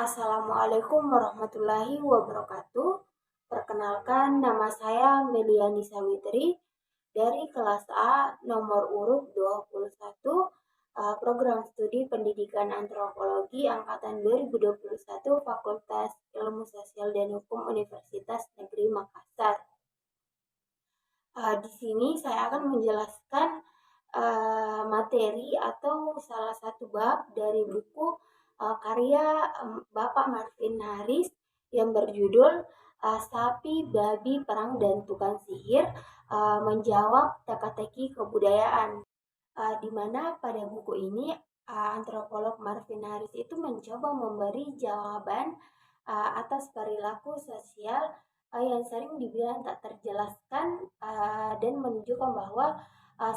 Assalamualaikum warahmatullahi wabarakatuh. Perkenalkan, nama saya Meliani Sawitri dari kelas A nomor urut 21, program studi pendidikan antropologi angkatan 2021 Fakultas Ilmu Sosial dan Hukum Universitas Negeri Makassar. Di sini saya akan menjelaskan materi atau salah satu bab dari buku karya Bapak Marvin Haris yang berjudul Sapi, Babi, Perang, dan Tukang Sihir menjawab teka-teki kebudayaan. Di mana pada buku ini antropolog Marvin Haris itu mencoba memberi jawaban atas perilaku sosial yang sering dibilang tak terjelaskan dan menunjukkan bahwa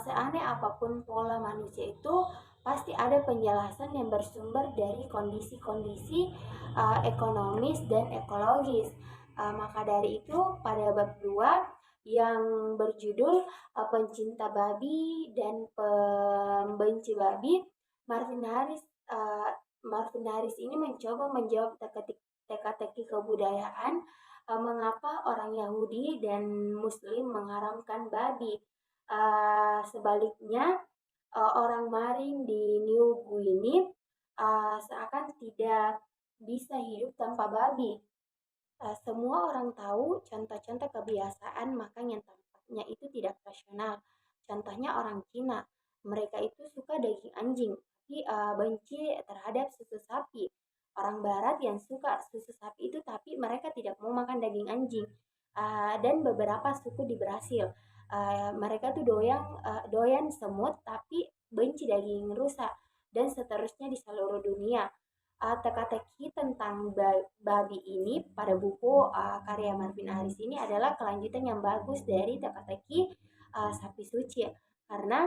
seaneh apapun pola manusia itu pasti ada penjelasan yang bersumber dari kondisi-kondisi ekonomis dan ekologis. Maka dari itu pada bab 2 yang berjudul pencinta babi dan pembenci babi, Marvin Haris Marvin Haris ini mencoba menjawab teka-teki kebudayaan mengapa orang Yahudi dan Muslim mengharamkan babi. Sebaliknya, orang Marin di New Guinea seakan tidak bisa hidup tanpa babi. Semua orang tahu contoh-contoh kebiasaan makan yang tampaknya itu tidak rasional. Contohnya orang Cina, mereka itu suka daging anjing, tapi benci terhadap susu sapi. Orang Barat yang suka susu sapi itu, tapi mereka tidak mau makan daging anjing. Dan beberapa suku di Brasil, mereka tuh doyan semut, tapi benci daging rusa, dan seterusnya di seluruh dunia. Teka-teki tentang babi ini pada buku karya Marvin Haris ini adalah kelanjutan yang bagus dari teka-teki sapi suci, karena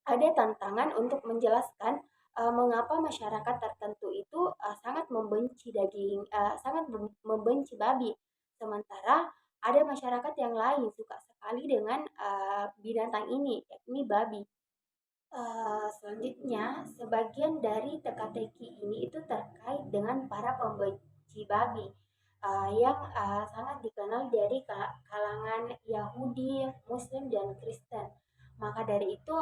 ada tantangan untuk menjelaskan mengapa masyarakat tertentu itu sangat membenci babi, sementara ada masyarakat yang lain suka sekali dengan binatang ini, yakni babi. Selanjutnya, sebagian dari teka-teki ini itu terkait dengan para pembenci babi yang sangat dikenal dari kalangan Yahudi, Muslim, dan Kristen. Maka dari itu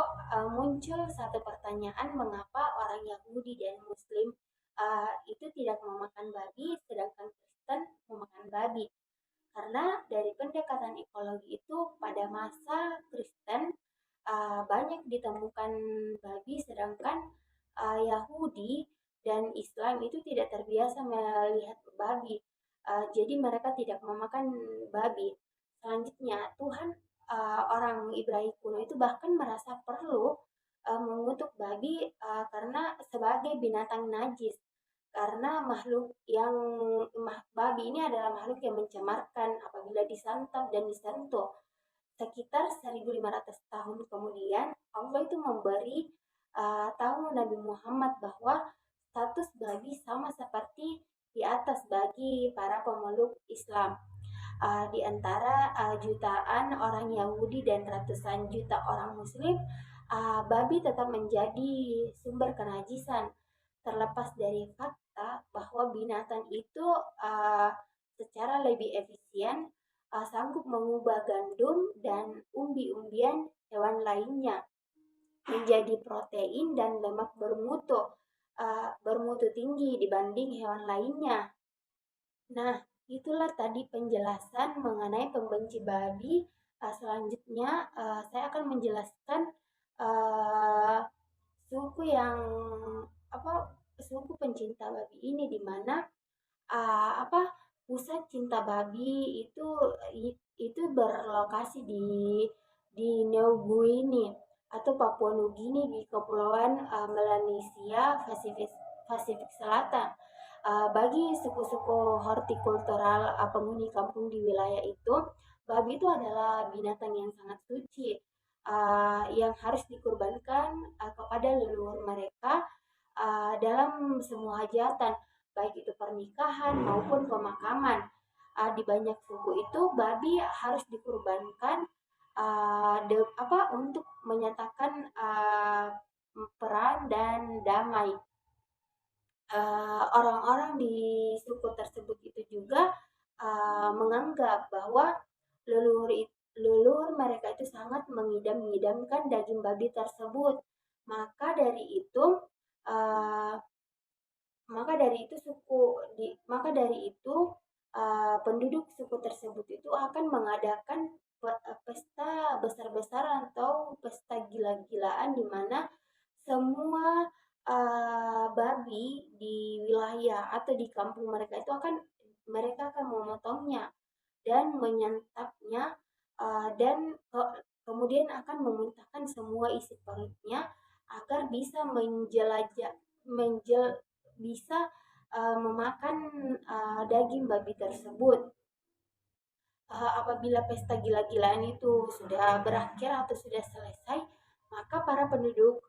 muncul satu pertanyaan, mengapa orang Yahudi dan Muslim itu tidak memakan babi, sedangkan Kristen memakan babi? Karena dari pendekatan ekologi itu pada masa Kristen banyak ditemukan babi, sedangkan Yahudi dan Islam itu tidak terbiasa melihat babi. Jadi mereka tidak memakan babi. Selanjutnya, Tuhan orang Ibrani kuno itu bahkan merasa perlu mengutuk babi karena sebagai binatang najis, karena babi ini adalah makhluk yang mencemarkan apabila disantap dan disentuh. Sekitar 1500 tahun kemudian, Allah itu memberi tahu Nabi Muhammad bahwa status babi sama seperti di atas bagi para pemeluk Islam. Di antara jutaan orang Yahudi dan ratusan juta orang Muslim, babi tetap menjadi sumber kenajisan, terlepas dari fakta bahwa binatang itu uh, secara lebih efisien sanggup mengubah gandum dan umbi-umbian hewan lainnya menjadi protein dan lemak bermutu tinggi dibanding hewan lainnya. Nah, itulah tadi penjelasan mengenai pembenci babi. Selanjutnya, saya akan menjelaskan uh, suku yang apa suku pencinta babi ini, di mana apa pusat cinta babi itu berlokasi di New Guinea atau Papua Nugini di Kepulauan Melanesia Pasifik Selatan. Bagi suku-suku hortikultural penghuni kampung di wilayah itu, babi itu adalah binatang yang sangat suci yang harus dikurbankan kepada leluhur mereka dalam semua hajatan, baik itu pernikahan maupun pemakaman. Di banyak suku itu babi harus dikurbankan untuk menyatakan perang dan damai. orang-orang di suku tersebut itu juga menganggap bahwa leluhur leluhur mereka itu sangat mengidam-idamkan daging babi tersebut. Maka dari itu uh, maka dari itu maka dari itu penduduk suku tersebut itu akan mengadakan pesta besar-besaran atau pesta gila-gilaan di mana semua babi di wilayah atau di kampung mereka akan memotongnya dan menyantapnya, dan kemudian akan memuntahkan semua isi perutnya agar bisa bisa memakan daging babi tersebut. Apabila pesta gila-gilaan itu sudah berakhir atau sudah selesai, maka para penduduk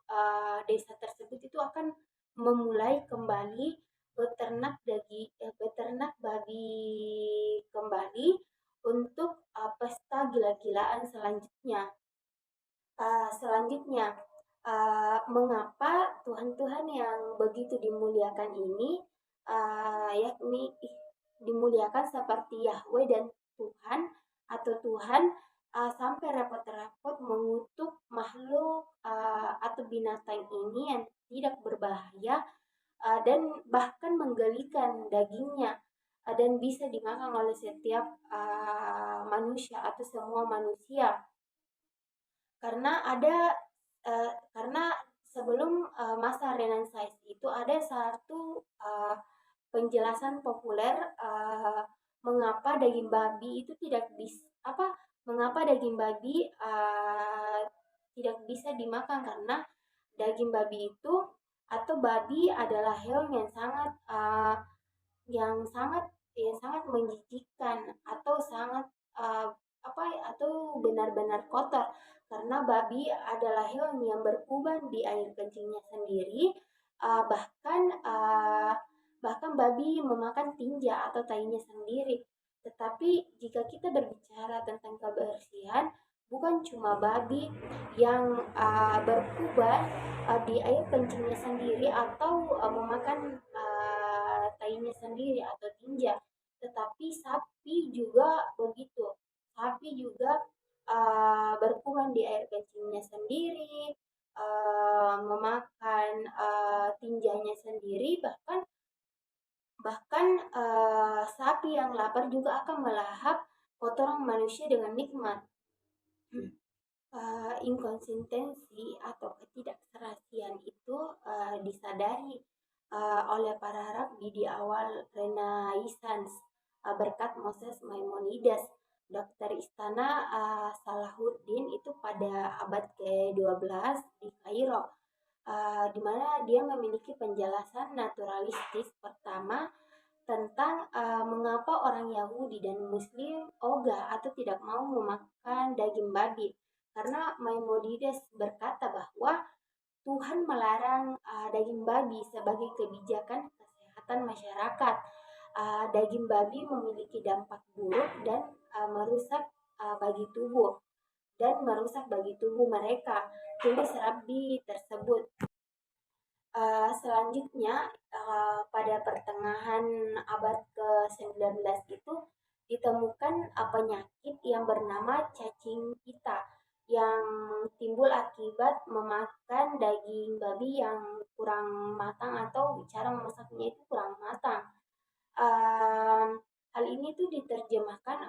desa tersebut itu akan memulai kembali beternak babi kembali untuk pesta gila-gilaan selanjutnya. Selanjutnya, mengapa Tuhan-Tuhan yang begitu dimuliakan ini, yakni dimuliakan seperti Yahweh dan Tuhan atau Tuhan, sampai repot-repot mengutuk makhluk atau binatang ini yang tidak berbahaya, dan bahkan menggalikan dagingnya, dan bisa dimakan oleh setiap manusia atau semua manusia. Karena sebelum masa Renaissance itu ada satu penjelasan populer, mengapa daging babi itu tidak bisa mengapa daging babi tidak bisa dimakan, karena daging babi itu atau babi adalah hewan yang sangat menjijikkan atau sangat atau benar-benar kotor, karena babi adalah hewan yang berkuban di air kencingnya sendiri, bahkan babi memakan tinja atau tainya sendiri. Tetapi jika kita berbicara tentang kebersihan, bukan cuma babi yang berkuban di air kencingnya sendiri atau memakan tainya sendiri atau tinja, tetapi sapi juga begitu. Sapi juga berkuban di air kencingnya sendiri, memakan tinjanya sendiri, bahkan bahkan sapi yang lapar juga akan melahap kotoran manusia dengan nikmat. Inkonsistensi atau ketidakserasian itu disadari oleh para rabi di awal Renaissance, berkat Moses Maimonides, dokter istana Salahuddin itu pada abad ke-12 di Kairo, di mana dia memiliki penjelasan naturalistis pertama tentang mengapa orang Yahudi dan Muslim ogah atau tidak mau memakan daging babi. Karena Maimonides berkata bahwa Tuhan melarang daging babi sebagai kebijakan kesehatan masyarakat. Daging babi memiliki dampak buruk dan merusak bagi tubuh mereka, tulis Rabbi tersebut. Selanjutnya, pada pertengahan abad ke-19 itu ditemukan penyakit yang bernama cacing pita yang timbul akibat memakan daging babi yang kurang matang atau cara memasaknya itu kurang matang. Hal ini tuh diterjemahkan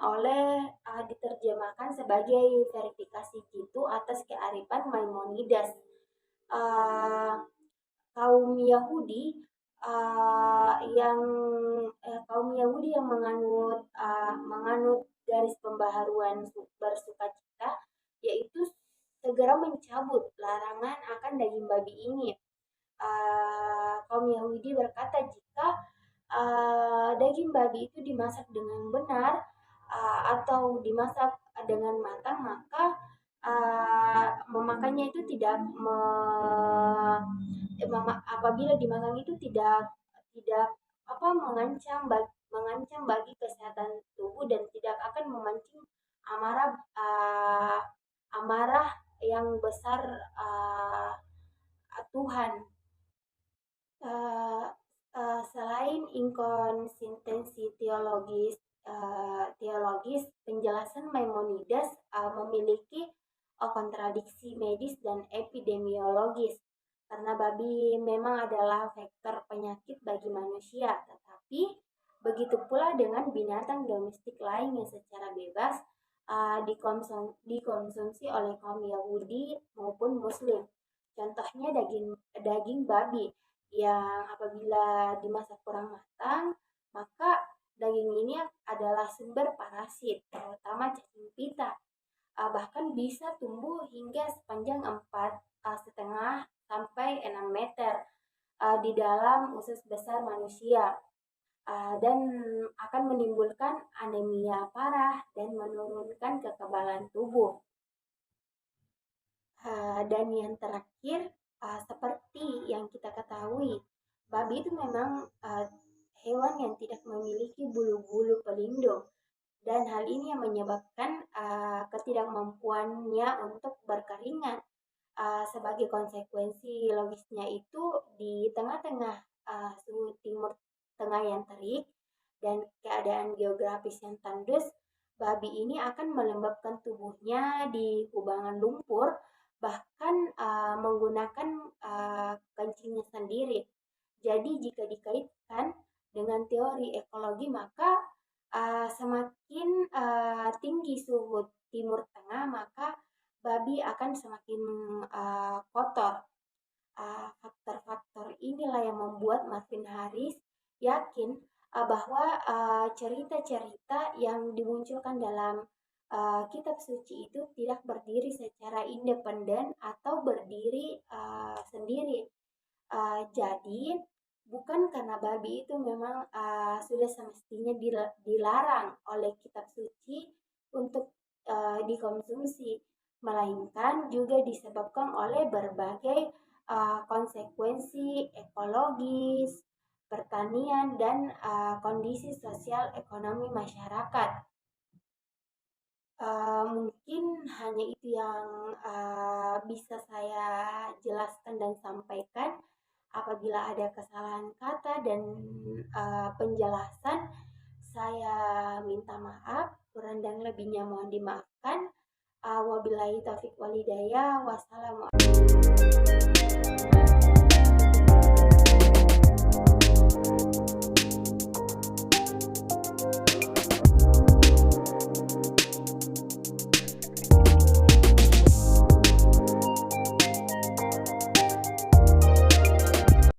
sebagai verifikasi jitu atas kearifan Maimonides. Kaum Yahudi yang menganut garis pembaharuan bersukacita, yaitu segera mencabut larangan akan daging babi ini. Kaum Yahudi berkata jika daging babi itu dimasak dengan benar atau dimasak dengan matang, maka memakannya itu apabila dimakan itu tidak tidak mengancam bagi kesehatan tubuh dan tidak akan memancing amarah yang besar Tuhan. inkonsistensi teologis, penjelasan Maimonides memiliki kontradiksi medis dan epidemiologis, karena babi memang adalah vektor penyakit bagi manusia, tetapi begitu pula dengan binatang domestik lain yang secara bebas dikonsumsi oleh kaum Yahudi maupun Muslim. Contohnya daging babi yang apabila dimasak kurang matang, maka daging ini adalah sumber parasit, terutama cacing pita. Bahkan bisa tumbuh hingga sepanjang 4,5 sampai 6 meter di dalam usus besar manusia, dan akan menimbulkan anemia parah dan menurunkan kekebalan tubuh. Dan yang terakhir, seperti yang kita ketahui, babi itu memang hewan yang tidak memiliki bulu-bulu pelindung, dan hal ini yang menyebabkan ketidakmampuannya untuk berkeringat. Sebagai konsekuensi logisnya itu, di tengah-tengah suhu timur tengah yang terik dan keadaan geografis yang tandus, babi ini akan melembabkan tubuhnya di kubangan lumpur, bahkan menggunakan kencingnya sendiri. Jadi jika dikaitkan dengan teori ekologi, maka semakin tinggi suhu timur tengah, maka babi akan semakin kotor. Faktor-faktor inilah yang membuat Marvin Harris yakin bahwa cerita-cerita yang dimunculkan dalam kitab suci itu tidak berdiri secara independen atau berdiri sendiri. Jadi bukan karena babi itu memang sudah semestinya dilarang oleh kitab suci untuk dikonsumsi, melainkan juga disebabkan oleh berbagai konsekuensi ekologis, pertanian, dan kondisi sosial ekonomi masyarakat. Mungkin hanya itu yang bisa saya jelaskan dan sampaikan. Apabila ada kesalahan kata dan penjelasan, saya minta maaf. Kurang dan lebihnya mohon dimaafkan. Wabillahi taufiq walhidayah. Wassalamualaikum.